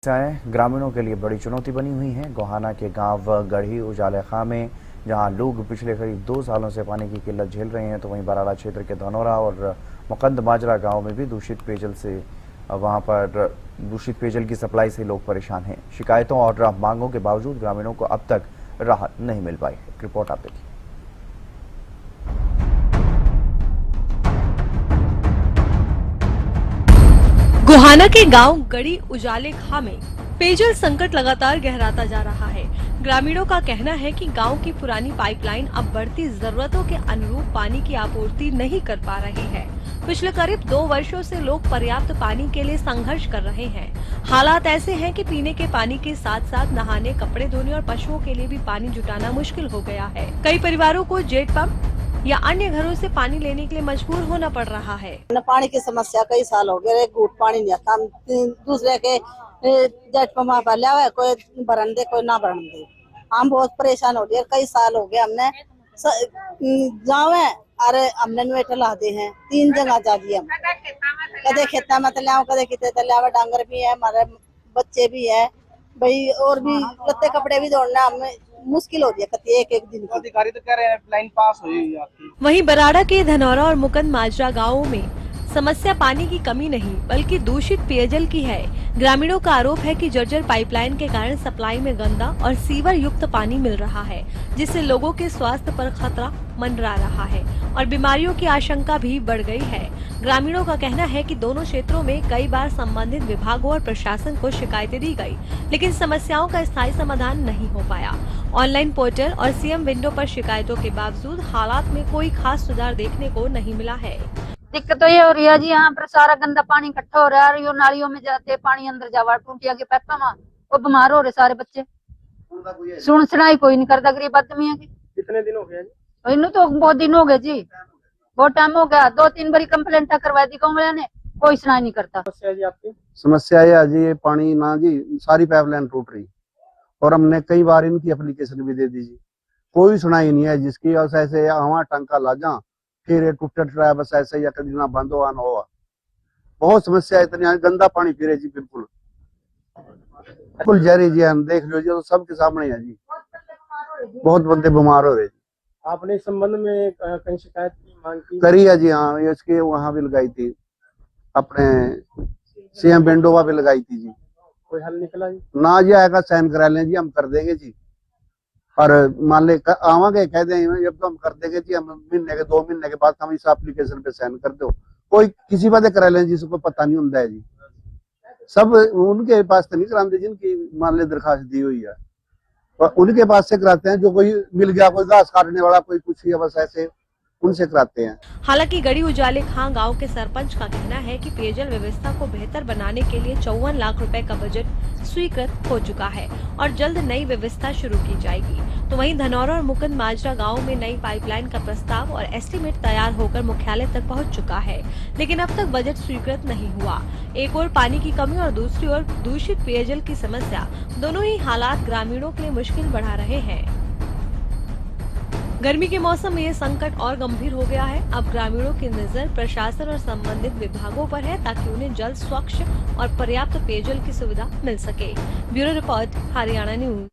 समस्याएं ग्रामीणों के लिए बड़ी चुनौती बनी हुई हैं। गोहाना के गांव गढ़ी उजाले खां में जहां लोग पिछले करीब 2 सालों से पानी की किल्लत झेल रहे हैं, तो वहीं बराड़ा क्षेत्र के धनौरा और मुकंद माजरा गांव में भी दूषित पेयजल की सप्लाई से लोग परेशान हैं। शिकायतों और मांगों के बावजूद ग्रामीणों को अब तक राहत नहीं मिल पाई। रिपोर्ट आप देखिए। गोहाना के गांव गढ़ी उजाले खां में पेयजल संकट लगातार गहराता जा रहा है। ग्रामीणों का कहना है कि गांव की पुरानी पाइपलाइन अब बढ़ती जरूरतों के अनुरूप पानी की आपूर्ति नहीं कर पा रही है। पिछले करीब 2 वर्षों से लोग पर्याप्त पानी के लिए संघर्ष कर रहे हैं। हालात ऐसे हैं कि पीने के पानी के साथ साथ नहाने, कपड़े धोने और पशुओं के लिए भी पानी जुटाना मुश्किल हो गया है। कई परिवारों को जेट पंप या अन्य घरों से पानी लेने के लिए मजबूर होना पड़ रहा है। पानी की समस्या कई साल हो गए, एक घूट पानी नहीं आता। हम दूसरे के जेट पंप पर लिया हुआ है, कोई भरन दे कोई ना भरन दे। हम बहुत परेशान हो गए, कई साल हो गए। हमने जाओ है, अरे हमने इन्वेटर ला दे हैं, 3 जगह जा दिए हम। कदे खेता में तलिया, कदे कितने तलिया, डांगर भी है, हमारे बच्चे भी है भाई, और भी लत्ते कपड़े भी धोना हमें मुश्किल हो रही है एक दिन। अधिकारी तो कह रहे हैं लाइन पास हुई आपकी। वहीं बराड़ा के धनौरा और मुकंद माजरा गांवों में समस्या पानी की कमी नहीं बल्कि दूषित पेयजल की है। ग्रामीणों का आरोप है कि जर्जर पाइपलाइन के कारण सप्लाई में गंदा और सीवर युक्त पानी मिल रहा है, जिससे लोगों के स्वास्थ्य पर खतरा मंडरा रहा है और बीमारियों की आशंका भी बढ़ गई है। ग्रामीणों का कहना है कि दोनों क्षेत्रों में कई बार संबंधित विभागों और प्रशासन को शिकायतें दी गई, लेकिन समस्याओं का स्थायी समाधान नहीं हो पाया। ऑनलाइन पोर्टल और सीएम विंडो पर शिकायतों के बावजूद हालात में कोई खास सुधार देखने को नहीं मिला है। दिक्कत तो ये हो रही है जी, यहाँ पर सारा गंदा पानी इकट्ठा हो रहा है। यो नालियों में जाते पानी अंदर जावा टूटिया के पैपा में, वो बीमार हो रहे सारे बच्चे। सुन सुनाई कोई नहीं करता गरीब आदमी है। कितने दिन हो गए जी? इन तो बहुत दिन हो गए जी, बहुत टाइम हो गया। 2-3 बारी कंप्लेंट करवा दी गाँव वाले ने, कोई सुनाई नहीं करता। समस्या जी आपकी? समस्या ये जी, ये पानी ना जी, सारी पाइपलाइन टूट रही और हमने कई बार इनकी एप्लीकेशन भी दे दी जी, कोई सुनाई नहीं है जिसकी। और ऐसे हवा टंका लाजा फिर टूट रहा है बस ऐसे, या कभी ना बंद हुआ ना हुआ। बहुत समस्या, इतनी गंदा पानी पी रहे जी, बिल्कुल बिल्कुल जहरी जी। हम देख लो जी, तो सबके सामने है जी, बहुत बंदे बीमार हो रहे जी। आपने इस संबंध में कहीं शिकायत की, मांग की? करी है जी, हाँ। इसके वहां भी लगाई थी, अपने सीएम विंडोवा भी लगाई थी जी। कोई हल निकला जी? ना जी, आएगा साइन करा लें जी, हम कर देंगे जी। और मान ले आवांगे, कह दें जब तो हम कर देंगे जी, हम महीने के 2 महीने के बाद हम इस एप्लीकेशन पे साइन कर दो। कोई किसी बात करा लें जिसको पता नहीं होता है जी। सब उनके पास तो नहीं कराते जिनकी मान ले दरखास्त दी हुई है, और उनके पास से कराते हैं। जो कोई मिल गया, कोई घास काटने वाला, कोई कुछ या बस ऐसे उनसे कराते हैं। हालांकि गढ़ी उजाले खां गांव के सरपंच का कहना है कि पेयजल व्यवस्था को बेहतर बनाने के लिए 54 लाख रुपए का बजट स्वीकृत हो चुका है और जल्द नई व्यवस्था शुरू की जाएगी। तो वहीं धनौरा और मुकंद माजरा गांव में नई पाइपलाइन का प्रस्ताव और एस्टीमेट तैयार होकर मुख्यालय तक पहुंच चुका है, लेकिन अब तक बजट स्वीकृत नहीं हुआ। एक ओर पानी की कमी और दूसरी ओर दूषित पेयजल की समस्या, दोनों ही हालात ग्रामीणों के लिए मुश्किल बढ़ा रहे हैं। गर्मी के मौसम में ये संकट और गंभीर हो गया है। अब ग्रामीणों की नजर प्रशासन और संबंधित विभागों पर है ताकि उन्हें जल्द स्वच्छ और पर्याप्त पेयजल की सुविधा मिल सके। Bureau report, Haryana news.